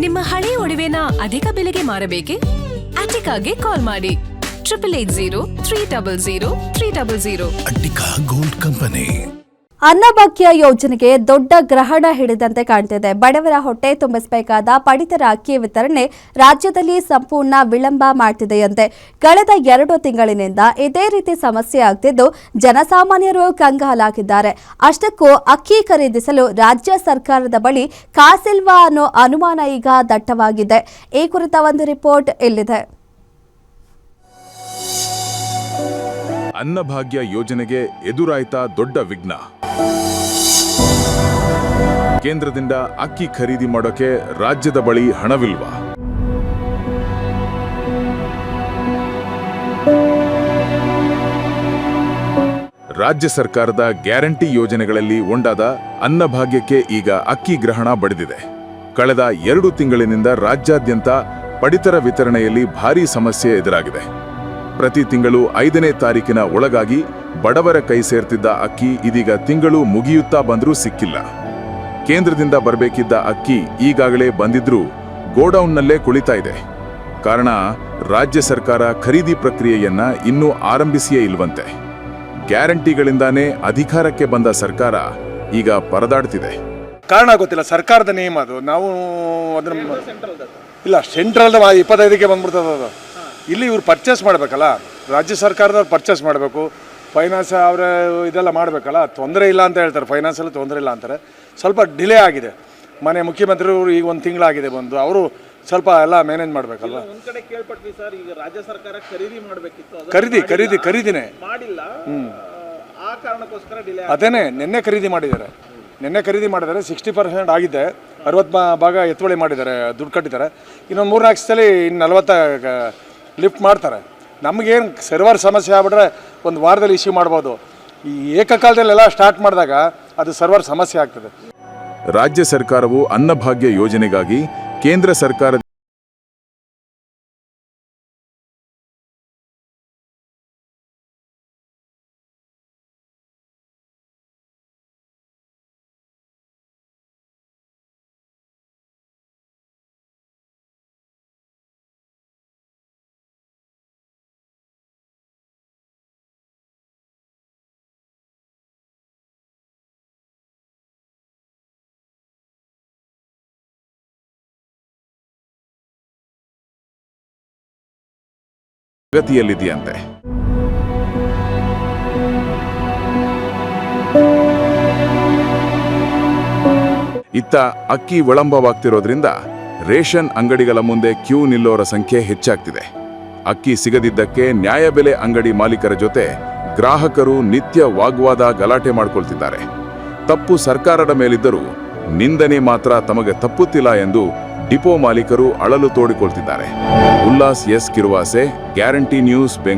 ನಿಮ್ಮ ಹಳೆ ಒಡವೆನ ಅಧಿಕ ಬೆಲೆಗೆ ಮಾರಬೇಕೆ? ಅಟಿಕಾಗೆ ಕಾಲ್ ಮಾಡಿ 8880 ಅಟ್ಟಿಕಾ ಗೋಲ್ಡ್ ಕಂಪನಿ. ಅನ್ನಭಾಗ್ಯ ಯೋಜನೆಗೆ ದೊಡ್ಡ ಗ್ರಹಣ ಹಿಡಿದಂತೆ ಕಾಣ್ತಿದೆ. ಬಡವರ ಹೊಟ್ಟೆ ತುಂಬಿಸಬೇಕಾದ ಪಡಿತರ ಅಕ್ಕಿ ವಿತರಣೆ ರಾಜ್ಯದಲ್ಲಿ ಸಂಪೂರ್ಣ ವಿಳಂಬ ಮಾಡ್ತಿದೆಯಂತೆ. ಕಳೆದ 2 ತಿಂಗಳಿನಿಂದ ಇದೇ ರೀತಿ ಸಮಸ್ಯೆ ಆಗ್ತಿದ್ದು ಜನಸಾಮಾನ್ಯರು ಕಂಗಾಲಾಗಿದ್ದಾರೆ. ಅಷ್ಟಕ್ಕೂ ಅಕ್ಕಿ ಖರೀದಿಸಲು ರಾಜ್ಯ ಸರ್ಕಾರದ ಬಳಿ ಕಾಸಿಲ್ವಾ ಅನ್ನೋ ಅನುಮಾನ ಈಗ ದಟ್ಟವಾಗಿದೆ. ಈ ಕುರಿತ ಒಂದು ರಿಪೋರ್ಟ್ ಇಲ್ಲಿದೆ. ಅನ್ನಭಾಗ್ಯ ಯೋಜನೆಗೆ ಎದುರಾಯ್ತಾ ದೊಡ್ಡ ವಿಘ್ನ. ಕೇಂದ್ರದಿಂದ ಅಕ್ಕಿ ಖರೀದಿ ಮಾಡೋಕೆ ರಾಜ್ಯದ ಬಳಿ ಹಣವಿಲ್ವಾ? ರಾಜ್ಯ ಸರ್ಕಾರದ ಗ್ಯಾರಂಟಿ ಯೋಜನೆಗಳಲ್ಲಿ ಒಂದಾದ ಅನ್ನಭಾಗ್ಯಕ್ಕೆ ಈಗ ಅಕ್ಕಿ ಗ್ರಹಣ ಬಡಿದಿದೆ. ಕಳೆದ 2 ತಿಂಗಳಿನಿಂದ ರಾಜ್ಯಾದ್ಯಂತ ಪಡಿತರ ವಿತರಣೆಯಲ್ಲಿ ಭಾರೀ ಸಮಸ್ಯೆ ಎದುರಾಗಿದೆ. ಪ್ರತಿ ತಿಂಗಳು 5ನೇ ತಾರೀಕಿನ ಒಳಗಾಗಿ ಬಡವರ ಕೈ ಸೇರ್ತಿದ್ದ ಅಕ್ಕಿ ಇದೀಗ ತಿಂಗಳು ಮುಗಿಯುತ್ತಾ ಬಂದರೂ ಸಿಕ್ಕಿಲ್ಲ. ಕೇಂದ್ರದಿಂದ ಬರಬೇಕಿದ್ದ ಅಕ್ಕಿ ಈಗಾಗಲೇ ಬಂದಿದ್ರೂ ಗೋಡೌನ್ನಲ್ಲೇ ಕುಳಿತಾ ಇದೆ. ಕಾರಣ, ರಾಜ್ಯ ಸರ್ಕಾರ ಖರೀದಿ ಪ್ರಕ್ರಿಯೆಯನ್ನ ಇನ್ನೂ ಆರಂಭಿಸಿಯೇ ಇಲ್ವಂತೆ. ಗ್ಯಾರಂಟಿಗಳಿಂದಾನೇ ಅಧಿಕಾರಕ್ಕೆ ಬಂದ ಸರ್ಕಾರ ಈಗ ಪರದಾಡ್ತಿದೆ. ಕಾರಣ ಗೊತ್ತಿಲ್ಲ, ಸರ್ಕಾರದ ನಿಯಮ ಅದು. ನಾವು ಅದನ್ನ ಇಲ್ಲ, ಸೆಂಟ್ರಲ್ 25ಕ್ಕೆ ಬಂದ್ಬಿಡ್ತದೆ ಅದು. ಇಲ್ಲಿ ಇವ್ರು ಪರ್ಚೇಸ್ ಮಾಡಬೇಕಲ್ಲ, ರಾಜ್ಯ ಸರ್ಕಾರದವ್ರು ಪರ್ಚೇಸ್ ಮಾಡಬೇಕು, ಫೈನಾನ್ಸ್ ಅವರ ಇದೆಲ್ಲ ಮಾಡಬೇಕಲ್ಲ. ತೊಂದರೆ ಇಲ್ಲ ಅಂತ ಹೇಳ್ತಾರೆ, ಫೈನಾನ್ಸಲ್ಲಿ ತೊಂದರೆ ಇಲ್ಲ ಅಂತಾರೆ. ಸ್ವಲ್ಪ ಡಿಲೇ ಆಗಿದೆ. ಮನೆ ಮುಖ್ಯಮಂತ್ರಿಗಳು ಈಗ 1 ತಿಂಗಳಾಗಿದೆ ಬಂದು, ಅವರು ಸ್ವಲ್ಪ ಎಲ್ಲ ಮ್ಯಾನೇಜ್ ಮಾಡಬೇಕಲ್ಲ. ಒಂದು ಕಡೆ ಕೇಳ್ಪಟ್ವಿ ಸರ್, ಈಗ ರಾಜ್ಯ ಸರ್ಕಾರ ಖರೀದಿ ಮಾಡಬೇಕಿತ್ತು, ಖರೀದಿನೇ ಮಾಡಿಲ್ಲ, ಆ ಕಾರಣಕ್ಕೋಸ್ಕರ ಡಿಲೇ. ಅದೇನೆ ನಿನ್ನೆ ಖರೀದಿ ಮಾಡಿದ್ದಾರೆ 60% ಆಗಿದೆ. 60 ಭಾಗ ಎತ್ತುವಳಿ ಮಾಡಿದ್ದಾರೆ, ದುಡ್ಡು ಕಟ್ಟಿದ್ದಾರೆ. ಇನ್ನೊಂದು 3-4 ಸಲ ಇನ್ನು 40 ಲಿಫ್ಟ್ ಮಾಡ್ತಾರೆ. ನಮಗೇನು ಸರ್ವರ್ ಸಮಸ್ಯೆ ಆಗ್ಬಿಟ್ರೆ ಒಂದು ವಾರದಲ್ಲಿ ಇಶ್ಯೂ ಮಾಡ್ಬೋದು. ಈ ಏಕಕಾಲದಲ್ಲೆಲ್ಲ ಸ್ಟಾರ್ಟ್ ಮಾಡಿದಾಗ ಅದು ಸರ್ವರ್ ಸಮಸ್ಯೆ ಆಗ್ತದೆ. ರಾಜ್ಯ ಸರ್ಕಾರವು ಅನ್ನಭಾಗ್ಯ ಯೋಜನೆಗಾಗಿ ಕೇಂದ್ರ ಸರ್ಕಾರ ಪ್ರಗತಿಯಲ್ಲಿದೆಯಂತೆ. ಇತ್ತ ಅಕ್ಕಿ ವಿಳಂಬವಾಗ್ತಿರೋದ್ರಿಂದ ರೇಷನ್ ಅಂಗಡಿಗಳ ಮುಂದೆ ಕ್ಯೂ ನಿಲ್ಲೋರ ಸಂಖ್ಯೆ ಹೆಚ್ಚಾಗ್ತಿದೆ. ಅಕ್ಕಿ ಸಿಗದಿದ್ದಕ್ಕೆ ನ್ಯಾಯಬೆಲೆ ಅಂಗಡಿ ಮಾಲೀಕರ ಜೊತೆ ಗ್ರಾಹಕರು ನಿತ್ಯ ವಾಗ್ವಾದ, ಗಲಾಟೆ ಮಾಡ್ಕೊಳ್ತಿದ್ದಾರೆ. ತಪ್ಪು ಸರ್ಕಾರದ ಮೇಲಿದ್ದರೂ ನಿಂದನೆ ಮಾತ್ರ ತಮಗೆ ತಪ್ಪುತ್ತಿಲ್ಲ ಎಂದು ಡಿಪೋ ಮಾಲೀಕರು ಅಳಲು ತೋಡಿಕೊಳ್ತಿದ್ದಾರೆ. Ullas S Kiruvase, Guarantee News, Bengaluru.